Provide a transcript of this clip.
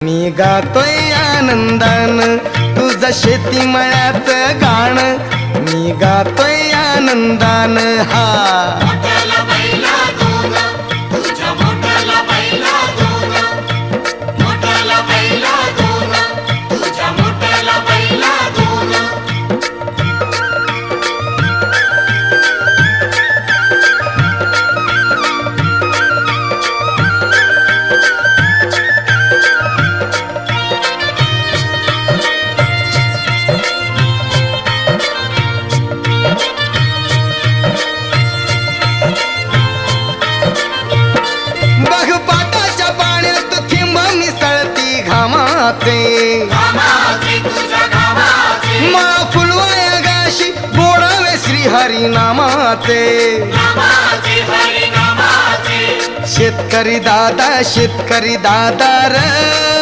मी गातोय आनंदान तुझं शेतीमळ्यात गाण, मी गातोय आनंदान हा मला फुलवाया गाशी बोडावे श्री नामाचे। शेतकरी दादा रे